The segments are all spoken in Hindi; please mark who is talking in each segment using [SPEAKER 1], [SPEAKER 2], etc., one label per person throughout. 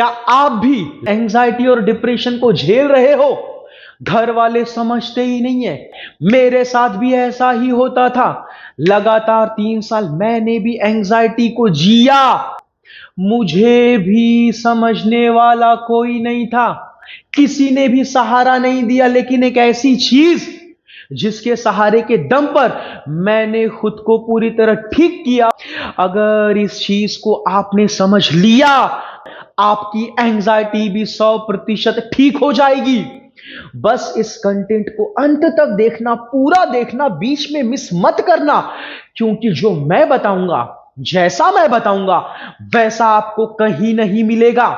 [SPEAKER 1] क्या आप भी एंजाइटी और डिप्रेशन को झेल रहे हो? घर वाले समझते ही नहीं है। मेरे साथ भी ऐसा ही होता था। लगातार 3 साल मैंने भी एंजाइटी को जिया। मुझे भी समझने वाला कोई नहीं था। किसी ने भी सहारा नहीं दिया, लेकिन एक ऐसी चीज जिसके सहारे के दम पर मैंने खुद को पूरी तरह ठीक किया। अगर इस चीज को आपने समझ लिया, आपकी एंजाइटी भी 100% ठीक हो जाएगी। बस इस कंटेंट को अंत तक देखना, पूरा देखना, बीच में मिस मत करना, क्योंकि जो मैं बताऊंगा, जैसा मैं बताऊंगा, वैसा आपको कहीं नहीं मिलेगा।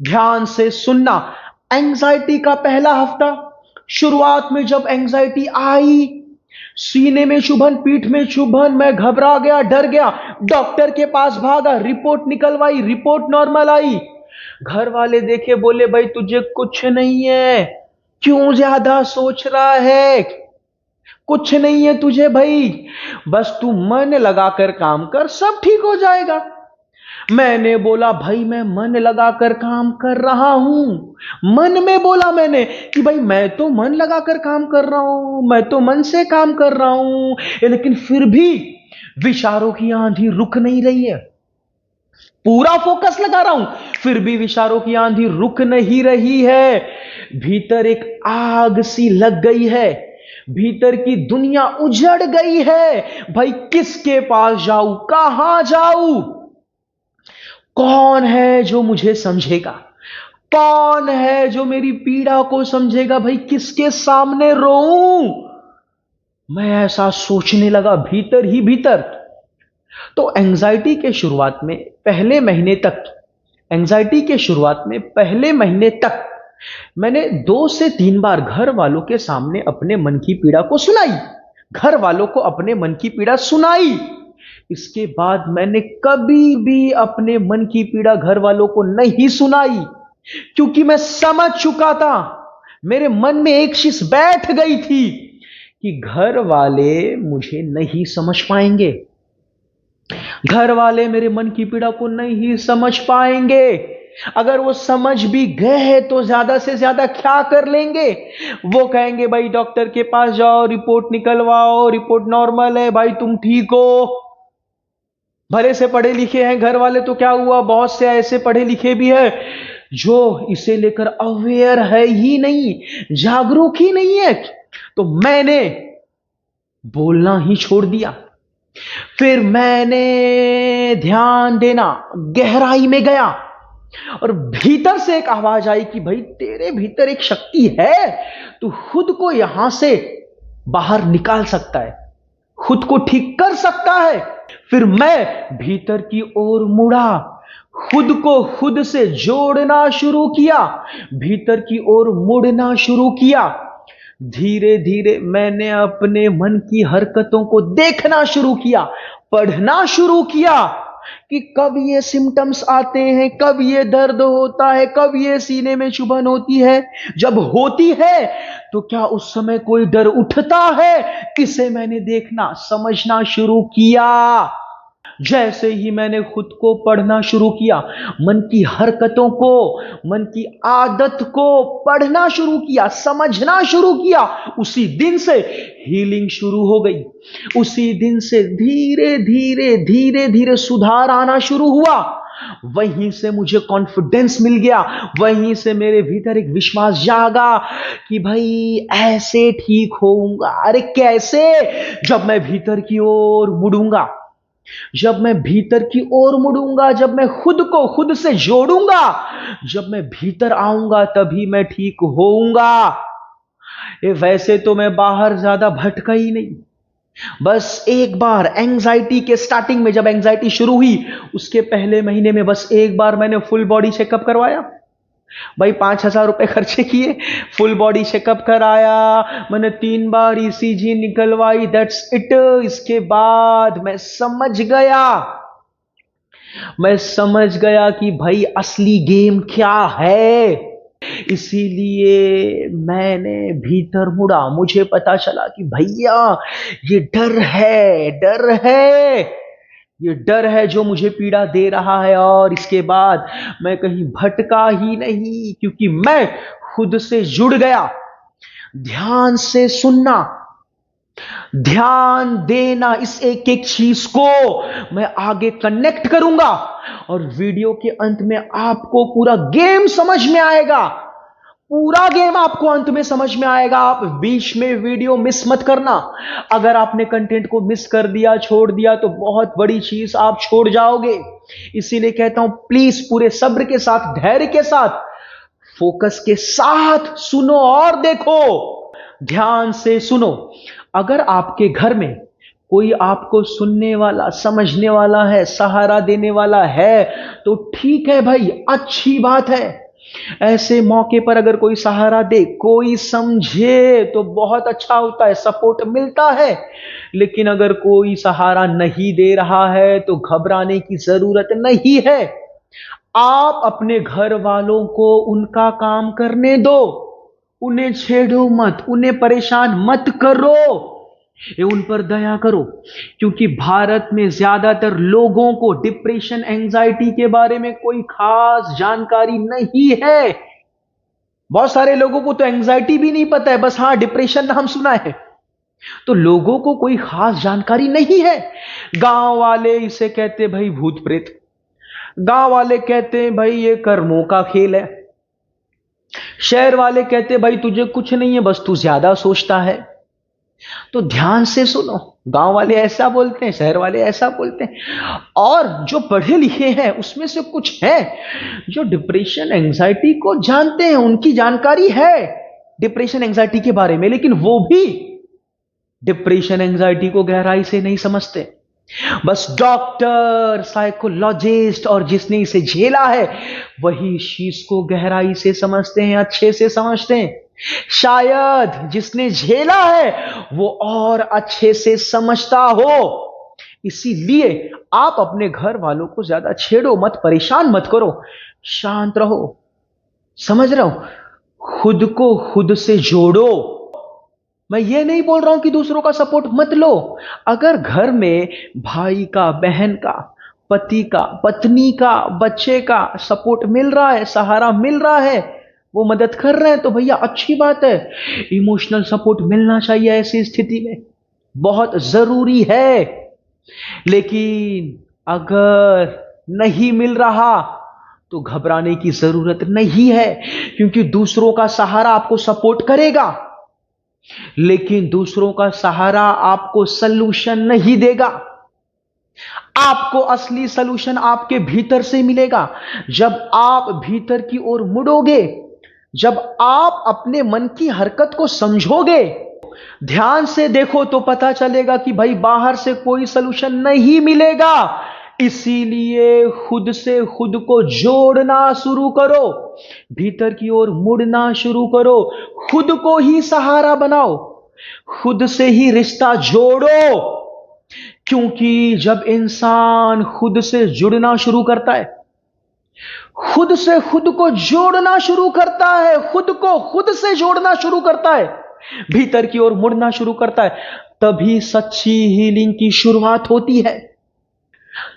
[SPEAKER 1] ध्यान से सुनना। एंजाइटी का पहला हफ्ता, शुरुआत में जब एंजाइटी आई, सीने में चुभन, पीठ में चुभन, मैं घबरा गया, डर गया, डॉक्टर के पास भागा, रिपोर्ट निकलवाई, रिपोर्ट नॉर्मल आई। घर वाले देखे, बोले भाई तुझे कुछ नहीं है, क्यों ज्यादा सोच रहा है? कुछ नहीं है तुझे भाई, बस तू मन लगाकर काम कर, सब ठीक हो जाएगा। मैंने बोला भाई मैं मन लगाकर काम कर रहा हूं। मन में बोला मैंने कि भाई मैं तो मन लगाकर काम कर रहा हूं, मैं तो मन से काम कर रहा हूं, लेकिन फिर भी विचारों की आंधी रुक नहीं रही है। पूरा फोकस लगा रहा हूं, फिर भी विचारों की आंधी रुक नहीं रही है। भीतर एक आग सी लग गई है, भीतर की दुनिया उजड़ गई है। भाई किसके पास जाऊं, कहां जाऊं? कौन है जो मुझे समझेगा? कौन है जो मेरी पीड़ा को समझेगा? भाई किसके सामने रोऊं? मैं ऐसा सोचने लगा भीतर ही भीतर। तो एंजाइटी के शुरुआत में पहले महीने तक, एंजाइटी के शुरुआत में पहले महीने तक मैंने 2 से 3 बार घर वालों के सामने अपने मन की पीड़ा को सुनाई, घर वालों को अपने मन की पीड़ा सुनाई। इसके बाद मैंने कभी भी अपने मन की पीड़ा घर वालों को नहीं सुनाई, क्योंकि मैं समझ चुका था, मेरे मन में एक चीज बैठ गई थी कि घर वाले मुझे नहीं समझ पाएंगे, घर वाले मेरे मन की पीड़ा को नहीं समझ पाएंगे। अगर वो समझ भी गए तो ज्यादा से ज्यादा क्या कर लेंगे? वो कहेंगे भाई डॉक्टर के पास जाओ, रिपोर्ट निकलवाओ, रिपोर्ट नॉर्मल है, भाई तुम ठीक हो। भले से पढ़े लिखे हैं घर वाले तो क्या हुआ, बहुत से ऐसे पढ़े लिखे भी है जो इसे लेकर अवेयर है ही नहीं, जागरूक ही नहीं है। तो मैंने बोलना ही छोड़ दिया। फिर मैंने ध्यान देना, गहराई में गया, और भीतर से एक आवाज आई कि भाई तेरे भीतर एक शक्ति है, तू खुद को यहां से बाहर निकाल सकता है, खुद को ठीक कर सकता है। फिर मैं भीतर की ओर मुड़ा, खुद को खुद से जोड़ना शुरू किया, भीतर की ओर मुड़ना शुरू किया। धीरे धीरे मैंने अपने मन की हरकतों को देखना शुरू किया, पढ़ना शुरू किया कि कब ये सिम्टम्स आते हैं, कब ये दर्द होता है, कब ये सीने में चुभन होती है। जब होती है तो क्या उस समय कोई डर उठता है? इसे मैंने देखना, समझना शुरू किया। जैसे ही मैंने खुद को पढ़ना शुरू किया, मन की हरकतों को, मन की आदत को पढ़ना शुरू किया, समझना शुरू किया, उसी दिन से हीलिंग शुरू हो गई। उसी दिन से धीरे धीरे धीरे धीरे सुधार आना शुरू हुआ। वहीं से मुझे कॉन्फिडेंस मिल गया, वहीं से मेरे भीतर एक विश्वास जागा कि भाई ऐसे ठीक होऊंगा। अरे कैसे? जब मैं भीतर की ओर मुड़ूंगा, जब मैं भीतर की ओर मुड़ूंगा, जब मैं खुद को खुद से जोड़ूंगा, जब मैं भीतर आऊंगा, तभी मैं ठीक होऊंगा। वैसे तो मैं बाहर ज्यादा भटका ही नहीं। बस एक बार एंजाइटी के स्टार्टिंग में, जब एंजाइटी शुरू हुई, उसके पहले महीने में बस एक बार मैंने फुल बॉडी चेकअप करवाया। भाई 5,000 रुपए खर्चे किए, फुल बॉडी चेकअप कराया, मैंने 3 बार ईसीजी निकलवाई, दैट्स इट। इसके बाद मैं समझ गया कि भाई असली गेम क्या है। इसीलिए मैंने भीतर मुड़ा, मुझे पता चला कि भैया ये डर है, डर है। ये डर है जो मुझे पीड़ा दे रहा है, और इसके बाद मैं कहीं भटका ही नहीं, क्योंकि मैं खुद से जुड़ गया। ध्यान से सुनना, ध्यान देना, इस एक एक चीज को मैं आगे कनेक्ट करूंगा, और वीडियो के अंत में आपको पूरा गेम समझ में आएगा। पूरा गेम आपको अंत में समझ में आएगा। आप बीच में वीडियो मिस मत करना। अगर आपने कंटेंट को मिस कर दिया, छोड़ दिया, तो बहुत बड़ी चीज आप छोड़ जाओगे। इसीलिए कहता हूं, प्लीज पूरे सब्र के साथ, धैर्य के साथ, फोकस के साथ सुनो और देखो। ध्यान से सुनो। अगर आपके घर में कोई आपको सुनने वाला, समझने वाला है, सहारा देने वाला है, तो ठीक है भाई, अच्छी बात है। ऐसे मौके पर अगर कोई सहारा दे, कोई समझे, तो बहुत अच्छा होता है, सपोर्ट मिलता है। लेकिन अगर कोई सहारा नहीं दे रहा है, तो घबराने की जरूरत नहीं है। आप अपने घर वालों को उनका काम करने दो, उन्हें छेड़ो मत, उन्हें परेशान मत करो, ये उन पर दया करो। क्योंकि भारत में ज्यादातर लोगों को डिप्रेशन, एंजाइटी के बारे में कोई खास जानकारी नहीं है। बहुत सारे लोगों को तो एंजाइटी भी नहीं पता है, बस हाँ डिप्रेशन नाम सुना है। तो लोगों को कोई खास जानकारी नहीं है। गांव वाले इसे कहते भाई भूत प्रेत, गांव वाले कहते हैं भाई ये कर्मों का खेल है, शहर वाले कहते भाई तुझे कुछ नहीं है, बस तू ज्यादा सोचता है। तो ध्यान से सुनो, गांव वाले ऐसा बोलते हैं, शहर वाले ऐसा बोलते हैं। और जो पढ़े लिखे हैं उसमें से कुछ है जो डिप्रेशन, एंजाइटी को जानते हैं, उनकी जानकारी है डिप्रेशन, एंजाइटी के बारे में, लेकिन वो भी डिप्रेशन, एंजाइटी को गहराई से नहीं समझते। बस डॉक्टर, साइकोलॉजिस्ट और जिसने इसे झेला है वही इस चीज को गहराई से समझते हैं, अच्छे से समझते हैं। शायद जिसने झेला है वो और अच्छे से समझता हो। इसीलिए आप अपने घर वालों को ज्यादा छेड़ो मत, परेशान मत करो, शांत रहो। समझ रहे हो? खुद को खुद से जोड़ो। मैं ये नहीं बोल रहा हूं कि दूसरों का सपोर्ट मत लो। अगर घर में भाई का, बहन का, पति का, पत्नी का, बच्चे का सपोर्ट मिल रहा है, सहारा मिल रहा है, वो मदद कर रहे हैं, तो भैया अच्छी बात है। इमोशनल सपोर्ट मिलना चाहिए ऐसी स्थिति में, बहुत जरूरी है। लेकिन अगर नहीं मिल रहा तो घबराने की जरूरत नहीं है, क्योंकि दूसरों का सहारा आपको सपोर्ट करेगा, लेकिन दूसरों का सहारा आपको सलूशन नहीं देगा। आपको असली सलूशन आपके भीतर से मिलेगा। जब आप भीतर की ओर मुड़ोगे, जब आप अपने मन की हरकत को समझोगे, ध्यान से देखो, तो पता चलेगा कि भाई बाहर से कोई सलूशन नहीं मिलेगा। इसीलिए खुद से खुद को जोड़ना शुरू करो, भीतर की ओर मुड़ना शुरू करो, खुद को ही सहारा बनाओ, खुद से ही रिश्ता जोड़ो। क्योंकि जब इंसान खुद से जुड़ना शुरू करता है, खुद से खुद को जोड़ना शुरू करता है, खुद को खुद से जोड़ना शुरू करता है, भीतर की ओर मुड़ना शुरू करता है, तभी सच्ची हीलिंग की शुरुआत होती है।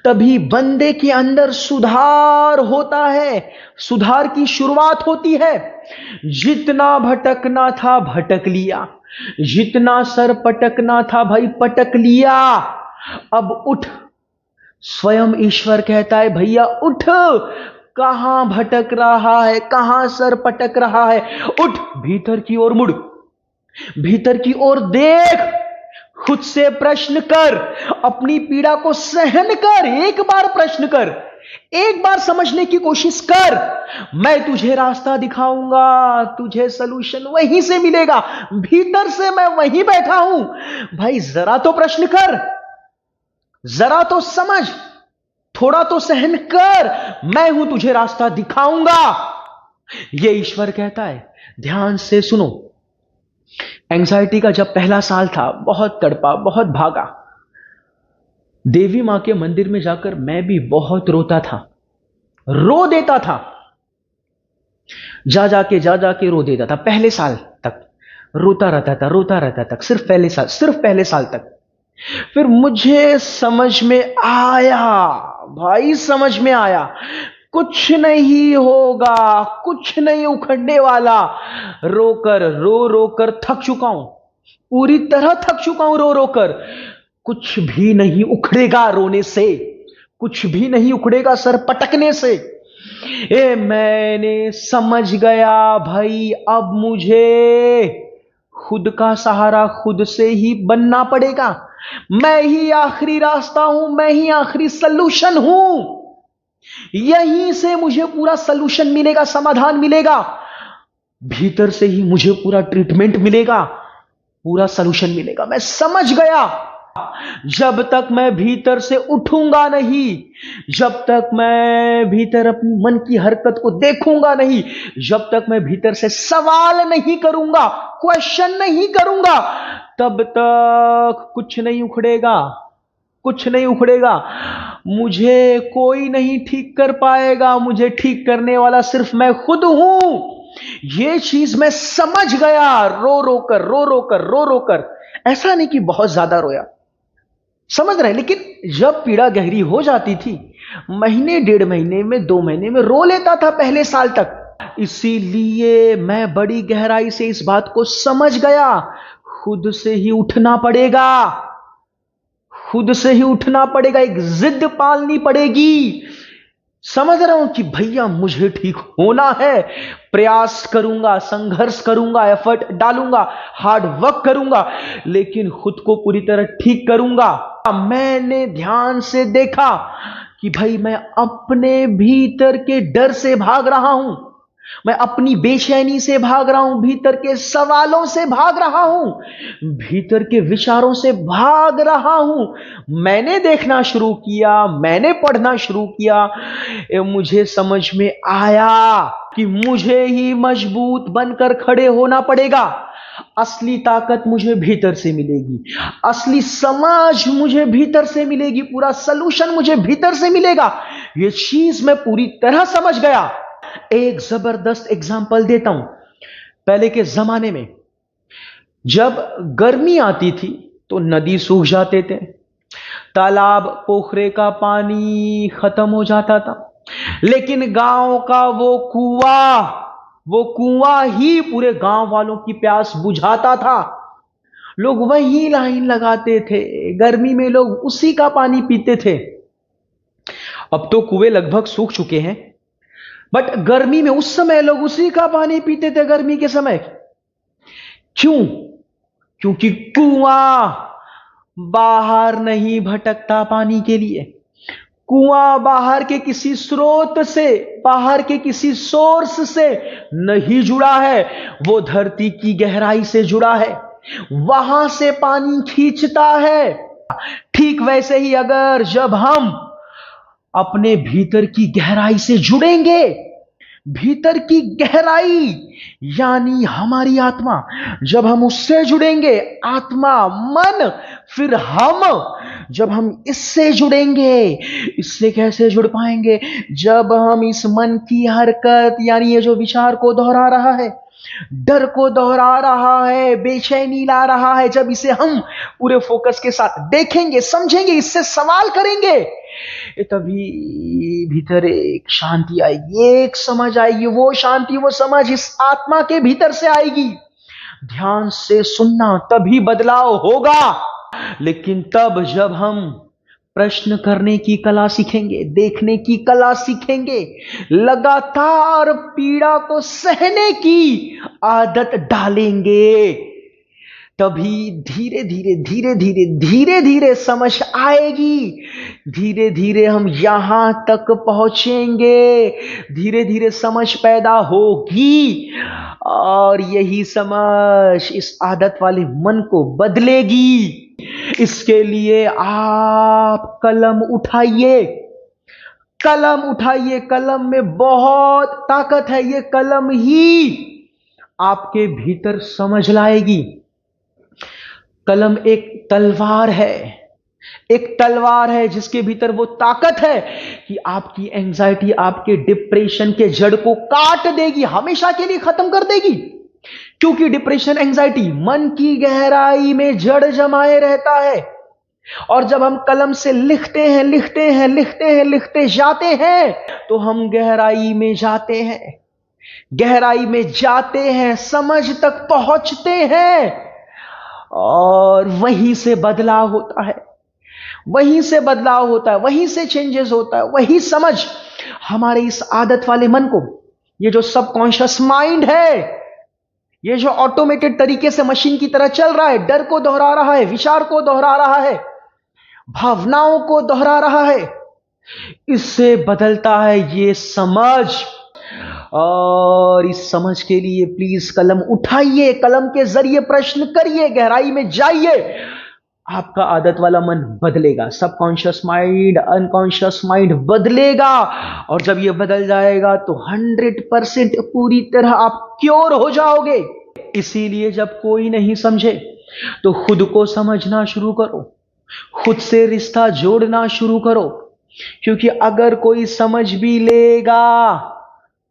[SPEAKER 1] तभी बंदे के अंदर सुधार होता है, सुधार की शुरुआत होती है। जितना भटकना था भटक लिया, जितना सर पटकना था भाई पटक लिया, अब उठ। स्वयं ईश्वर कहता है भैया उठ, कहां भटक रहा है, कहां सर पटक रहा है, उठ, भीतर की ओर मुड़, भीतर की ओर देख, खुद से प्रश्न कर, अपनी पीड़ा को सहन कर, एक बार प्रश्न कर, एक बार समझने की कोशिश कर। मैं तुझे रास्ता दिखाऊंगा, तुझे सलूशन वहीं से मिलेगा, भीतर से मैं वहीं बैठा हूं। भाई जरा तो प्रश्न कर, जरा तो समझ, थोड़ा तो सहन कर, मैं हूं, तुझे रास्ता दिखाऊंगा। यह ईश्वर कहता है। ध्यान से सुनो। एंजाइटी का जब पहला साल था, बहुत तड़पा, बहुत भागा। देवी मां के मंदिर में जाकर मैं भी बहुत रोता था, रो देता था, जा जाके रो देता था। पहले साल तक रोता रहता था, रोता रहता था, सिर्फ पहले साल तक। फिर मुझे समझ में आया, भाई समझ में आया, कुछ नहीं होगा, कुछ नहीं उखड़ने वाला। रो रो कर थक चुका हूं, पूरी तरह थक चुका हूं रो रो कर। कुछ भी नहीं उखड़ेगा रोने से, कुछ भी नहीं उखड़ेगा सर पटकने से। मैंने समझ गया भाई, अब मुझे खुद का सहारा खुद से ही बनना पड़ेगा। मैं ही आखिरी रास्ता हूं, मैं ही आखिरी सलूशन हूं। यहीं से मुझे पूरा सलूशन मिलेगा, समाधान मिलेगा। भीतर से ही मुझे पूरा ट्रीटमेंट मिलेगा, पूरा सलूशन मिलेगा। मैं समझ गया, जब तक मैं भीतर से उठूंगा नहीं, जब तक मैं भीतर अपनी मन की हरकत को देखूंगा नहीं, जब तक मैं भीतर से सवाल नहीं करूंगा, क्वेश्चन नहीं करूंगा, तब तक कुछ नहीं उखड़ेगा, कुछ नहीं उखड़ेगा। मुझे कोई नहीं ठीक कर पाएगा, मुझे ठीक करने वाला सिर्फ मैं खुद हूं। ये चीज मैं समझ गया, रो रो कर रो रो कर रो रो कर। ऐसा नहीं कि बहुत ज्यादा रोया, समझ रहे हैं, लेकिन जब पीड़ा गहरी हो जाती थी, महीने 1.5 महीने में 2 महीने में रो लेता था पहले साल तक। इसीलिए मैं बड़ी गहराई से इस बात को समझ गया, खुद से ही उठना पड़ेगा, खुद से ही उठना पड़ेगा, एक जिद पालनी पड़ेगी। समझ रहा हूं कि भैया मुझे ठीक होना है, प्रयास करूंगा, संघर्ष करूंगा, एफर्ट डालूंगा, हार्ड वर्क करूंगा, लेकिन खुद को पूरी तरह ठीक करूंगा। मैंने ध्यान से देखा कि भाई मैं अपने भीतर के डर से भाग रहा हूं, मैं अपनी बेचैनी से भाग रहा हूं, भीतर के सवालों से भाग रहा हूं, भीतर के विचारों से भाग रहा हूं। मैंने देखना शुरू किया, मैंने पढ़ना शुरू किया, मुझे समझ में आया कि मुझे ही मजबूत बनकर खड़े होना पड़ेगा। असली ताकत मुझे भीतर से मिलेगी, असली समझ मुझे भीतर से मिलेगी, पूरा सलूशन मुझे भीतर से मिलेगा। यह चीज मैं पूरी तरह समझ गया। एक जबरदस्त एग्जाम्पल देता हूं। पहले के जमाने में जब गर्मी आती थी तो नदी सूख जाते थे, तालाब पोखरे का पानी खत्म हो जाता था, लेकिन गांव का वो कुआं ही पूरे गांव वालों की प्यास बुझाता था। लोग वही लाइन लगाते थे, गर्मी में लोग उसी का पानी पीते थे। अब तो कुएं लगभग सूख चुके हैं, बट गर्मी में उस समय लोग उसी का पानी पीते थे, गर्मी के समय। क्यों? क्योंकि कुआं बाहर नहीं भटकता पानी के लिए, कुआं बाहर के किसी स्रोत से, बाहर के किसी सोर्स से नहीं जुड़ा है, वो धरती की गहराई से जुड़ा है, वहां से पानी खींचता है। ठीक वैसे ही अगर जब हम अपने भीतर की गहराई से जुड़ेंगे, भीतर की गहराई यानी हमारी आत्मा, जब हम उससे जुड़ेंगे, आत्मा मन, फिर हम, जब हम इससे जुड़ेंगे, इससे कैसे जुड़ पाएंगे? जब हम इस मन की हरकत यानी ये जो विचार को दोहरा रहा है, डर को दोहरा रहा है, बेचैनी ला रहा है, जब इसे हम पूरे फोकस के साथ देखेंगे, समझेंगे, इससे सवाल करेंगे, तभी भीतर एक शांति आएगी, एक समझ आएगी। वो शांति, वो समझ इस आत्मा के भीतर से आएगी। ध्यान से सुनना, तभी बदलाव होगा। लेकिन तब जब हम प्रश्न करने की कला सीखेंगे, देखने की कला सीखेंगे, लगातार पीड़ा को सहने की आदत डालेंगे, तभी धीरे धीरे धीरे धीरे धीरे धीरे समझ आएगी, धीरे धीरे हम यहां तक पहुंचेंगे, धीरे धीरे समझ पैदा होगी, और यही समझ इस आदत वाले मन को बदलेगी। इसके लिए आप कलम उठाइए, कलम उठाइए, कलम में बहुत ताकत है, ये कलम ही आपके भीतर समझ लाएगी। कलम एक तलवार है, एक तलवार है जिसके भीतर वो ताकत है कि आपकी एंजाइटी, आपके डिप्रेशन के जड़ को काट देगी, हमेशा के लिए खत्म कर देगी। क्योंकि डिप्रेशन, एंजाइटी मन की गहराई में जड़ जमाए रहता है, और जब हम कलम से लिखते हैं, लिखते हैं, लिखते हैं, लिखते जाते हैं, तो हम गहराई में जाते हैं, गहराई में जाते हैं, समझ तक पहुंचते हैं, और वहीं से बदलाव होता है, वहीं से बदलाव होता है, वहीं से चेंजेस होता है। वही समझ हमारे इस आदत वाले मन को, ये जो सबकॉन्शियस माइंड है, ये जो ऑटोमेटेड तरीके से मशीन की तरह चल रहा है, डर को दोहरा रहा है, विचार को दोहरा रहा है, भावनाओं को दोहरा रहा है, इससे बदलता है ये समझ। और इस समझ के लिए प्लीज कलम उठाइए, कलम के जरिए प्रश्न करिए, गहराई में जाइए, आपका आदत वाला मन बदलेगा, सबकॉन्शियस माइंड, अनकॉन्शियस माइंड बदलेगा। और जब ये बदल जाएगा तो 100% पूरी तरह आप क्योर हो जाओगे। इसीलिए जब कोई नहीं समझे तो खुद को समझना शुरू करो, खुद से रिश्ता जोड़ना शुरू करो, क्योंकि अगर कोई समझ भी लेगा,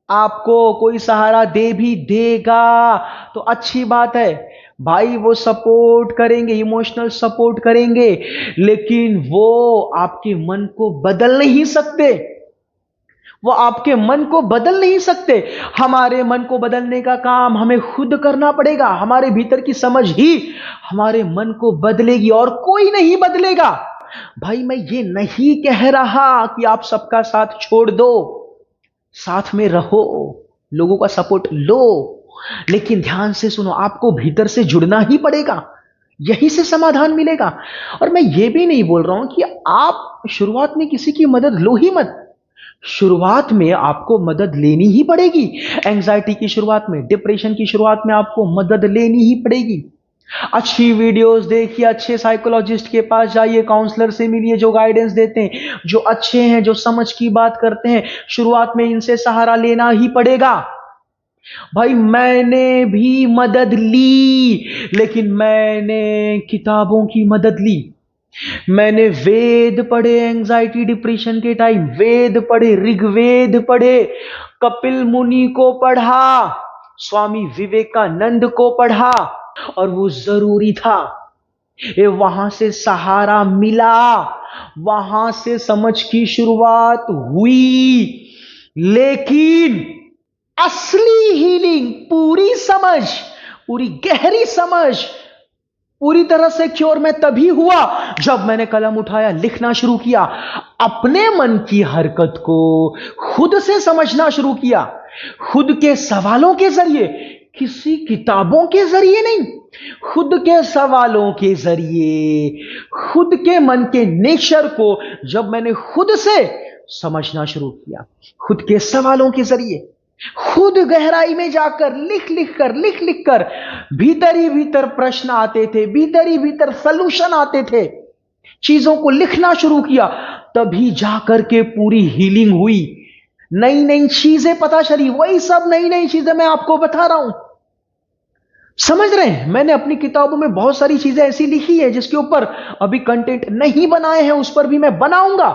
[SPEAKER 1] आपको कोई सहारा दे भी देगा, तो अच्छी बात है भाई, वो सपोर्ट करेंगे, इमोशनल सपोर्ट करेंगे, लेकिन वो आपके मन को बदल नहीं सकते, वो आपके मन को बदल नहीं सकते। हमारे मन को बदलने का काम हमें खुद करना पड़ेगा। हमारे भीतर की समझ ही हमारे मन को बदलेगी और कोई नहीं बदलेगा। भाई मैं ये नहीं कह रहा कि आप सबका साथ छोड़ दो, साथ में रहो, लोगों का सपोर्ट लो, लेकिन ध्यान से सुनो, आपको भीतर से जुड़ना ही पड़ेगा, यहीं से समाधान मिलेगा। और मैं ये भी नहीं बोल रहा हूं कि आप शुरुआत में किसी की मदद लो ही मत, शुरुआत में आपको मदद लेनी ही पड़ेगी। एंजाइटी की शुरुआत में, डिप्रेशन की शुरुआत में आपको मदद लेनी ही पड़ेगी। अच्छी वीडियोस देखिए, अच्छे साइकोलॉजिस्ट के पास जाइए, काउंसलर से मिलिए जो गाइडेंस देते हैं, जो अच्छे हैं, जो समझ की बात करते हैं। शुरुआत में इनसे सहारा लेना ही पड़ेगा। भाई मैंने भी मदद ली, लेकिन मैंने किताबों की मदद ली, मैंने वेद पढ़े, एंजाइटी डिप्रेशन के टाइम वेद पढ़े, ऋग्वेद पढ़े, कपिल मुनि को पढ़ा, स्वामी विवेकानंद को पढ़ा, और वो जरूरी था। ये वहां से सहारा मिला, वहां से समझ की शुरुआत हुई। लेकिन असली हीलिंग, पूरी समझ, पूरी गहरी समझ, पूरी तरह से क्योर मैं तभी हुआ जब मैंने कलम उठाया, लिखना शुरू किया, अपने मन की हरकत को खुद से समझना शुरू किया, खुद के सवालों के जरिए, किसी किताबों के जरिए नहीं, खुद के सवालों के जरिए, खुद के मन के नेचर को जब मैंने खुद से समझना शुरू किया, खुद के सवालों के जरिए, खुद गहराई में जाकर लिख लिख कर भीतर ही भीतर प्रश्न आते थे, भीतर ही भीतर सलूशन आते थे, चीजों को लिखना शुरू किया, तभी जाकर के पूरी हीलिंग हुई, नई नई चीजें पता चली। वही सब नई नई चीजें मैं आपको बता रहा हूं, समझ रहे हैं। मैंने अपनी किताबों में बहुत सारी चीजें ऐसी लिखी है जिसके ऊपर अभी कंटेंट नहीं बनाए हैं, उस पर भी मैं बनाऊंगा।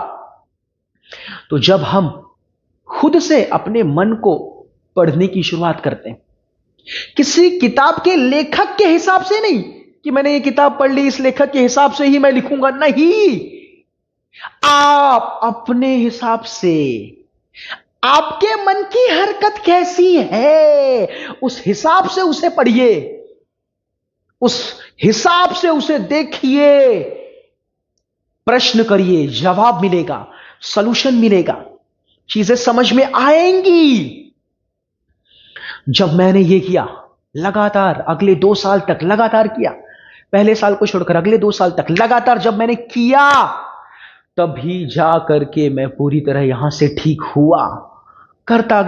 [SPEAKER 1] तो जब हम खुद से अपने मन को पढ़ने की शुरुआत करते हैं, किसी किताब के लेखक के हिसाब से नहीं कि मैंने ये किताब पढ़ ली, इस लेखक के हिसाब से ही मैं लिखूंगा, नहीं, आप अपने हिसाब से, आपके मन की हरकत कैसी है उस हिसाब से उसे पढ़िए, उस हिसाब से उसे देखिए, प्रश्न करिए, जवाब मिलेगा, सॉल्यूशन मिलेगा, चीजें समझ में आएंगी। जब मैंने ये किया लगातार, अगले 2 साल तक लगातार किया, पहले साल को छोड़कर अगले 2 साल तक लगातार जब मैंने किया, तभी जा करके मैं पूरी तरह यहां से ठीक हुआ। करता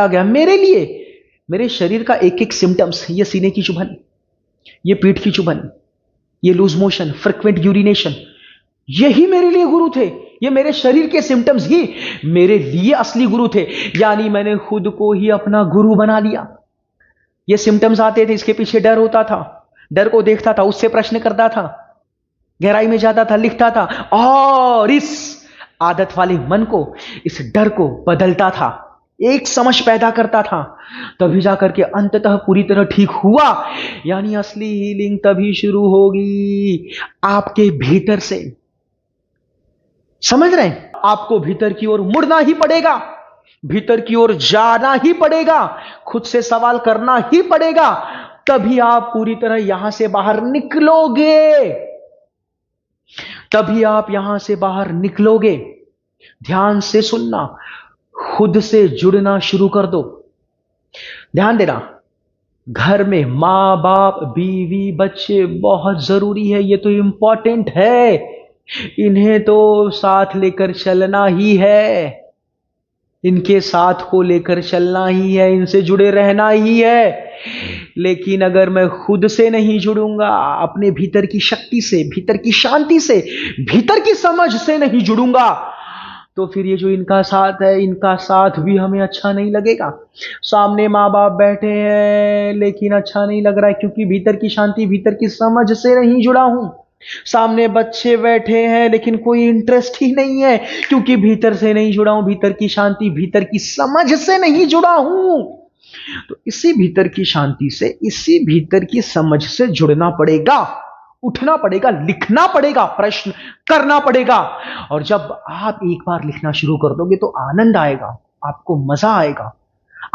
[SPEAKER 1] गया मेरे लिए, मेरे शरीर का एक एक सिम्टम्स, ये सीने की चुभन, ये पीठ की चुभन, ये लूज मोशन, फ्रिक्वेंट यूरिनेशन, यही मेरे लिए गुरु थे। ये मेरे शरीर के सिम्टम्स ही मेरे लिए असली गुरु थे। यानी मैंने खुद को ही अपना गुरु बना लिया। ये सिम्टम्स आते थे, इसके पीछे डर होता था, डर को देखता था, उससे प्रश्न करता था, गहराई में जाता था, लिखता था, और इस आदत वाले मन को, इस डर को बदलता था, एक समझ पैदा करता था, तभी जाकर के अंततः पूरी तरह ठीक हुआ। यानी असली हीलिंग तभी शुरू होगी आपके भीतर से, समझ रहे हैं? आपको भीतर की ओर मुड़ना ही पड़ेगा, भीतर की ओर जाना ही पड़ेगा, खुद से सवाल करना ही पड़ेगा, तभी आप पूरी तरह यहां से बाहर निकलोगे, तभी आप यहां से बाहर निकलोगे। ध्यान से सुनना, खुद से जुड़ना शुरू कर दो। ध्यान देना, घर में मां बाप बीवी बच्चे बहुत जरूरी है, ये तो इंपॉर्टेंट है, इन्हें तो साथ लेकर चलना ही है, इनके साथ को लेकर चलना ही है, इनसे जुड़े रहना ही है। लेकिन अगर मैं खुद से नहीं जुड़ूंगा, अपने भीतर की शक्ति से, भीतर की शांति से, भीतर की समझ से नहीं जुड़ूंगा, तो फिर ये जो इनका साथ है, इनका साथ भी हमें अच्छा नहीं लगेगा। सामने माँ बाप बैठे हैं लेकिन अच्छा नहीं लग रहा है, क्योंकि भीतर की शांति, भीतर की समझ से नहीं जुड़ा हूं। सामने बच्चे बैठे हैं लेकिन कोई इंटरेस्ट ही नहीं है, क्योंकि भीतर से नहीं जुड़ा हूं, भीतर की शांति, भीतर की समझ से नहीं जुड़ा हूं। तो इसी भीतर की शांति से, इसी भीतर की समझ से जुड़ना पड़ेगा, उठना पड़ेगा, लिखना पड़ेगा, प्रश्न करना पड़ेगा। और जब आप एक बार लिखना शुरू कर दोगे तो आनंद आएगा, आपको मजा आएगा,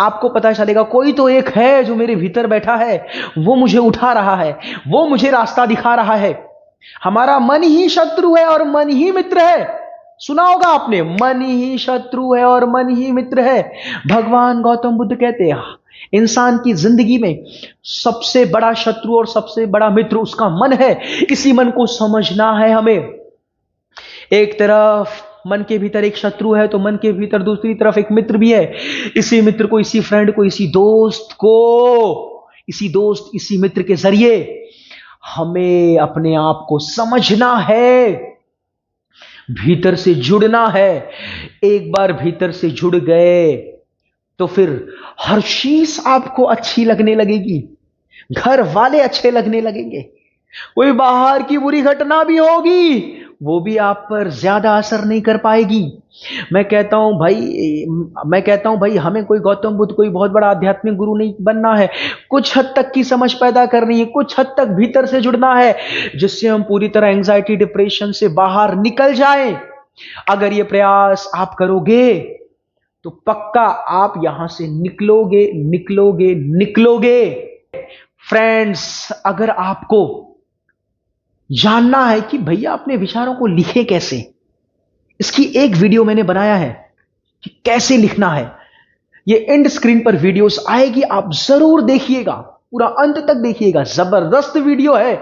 [SPEAKER 1] आपको पता चलेगा कोई तो एक है जो मेरे भीतर बैठा है, वो मुझे उठा रहा है, वो मुझे रास्ता दिखा रहा है। हमारा मन ही शत्रु है और मन ही मित्र है। सुना होगा आपने, मन ही शत्रु है और मन ही मित्र है। भगवान गौतम बुद्ध कहते हैं इंसान की जिंदगी में सबसे बड़ा शत्रु और सबसे बड़ा मित्र उसका मन है। इसी मन को समझना है हमें। एक तरफ मन के भीतर एक शत्रु है तो मन के भीतर दूसरी तरफ एक मित्र भी है। इसी मित्र को, इसी फ्रेंड को, इसी दोस्त को, इसी मित्र के जरिए हमें अपने आप को समझना है, भीतर से जुड़ना है। एक बार भीतर से जुड़ गए तो फिर हर चीज आपको अच्छी लगने लगेगी, घर वाले अच्छे लगने लगेंगे। कोई बाहर की बुरी घटना भी होगी, वो भी आप पर ज्यादा असर नहीं कर पाएगी। मैं कहता हूं भाई हमें कोई गौतम बुद्ध, कोई बहुत बड़ा आध्यात्मिक गुरु नहीं बनना है। कुछ हद तक की समझ पैदा करनी है, कुछ हद तक भीतर से जुड़ना है, जिससे हम पूरी तरह एंजाइटी, डिप्रेशन से बाहर निकल जाएं। अगर ये प्रयास आप करोगे तो पक्का आप यहां से निकलोगे, निकलोगे, निकलोगे। फ्रेंड्स, अगर आपको जानना है कि भैया अपने विचारों को लिखे कैसे, इसकी एक वीडियो मैंने बनाया है कि कैसे लिखना है। ये एंड स्क्रीन पर वीडियोस आएगी, आप जरूर देखिएगा, पूरा अंत तक देखिएगा। जबरदस्त वीडियो है।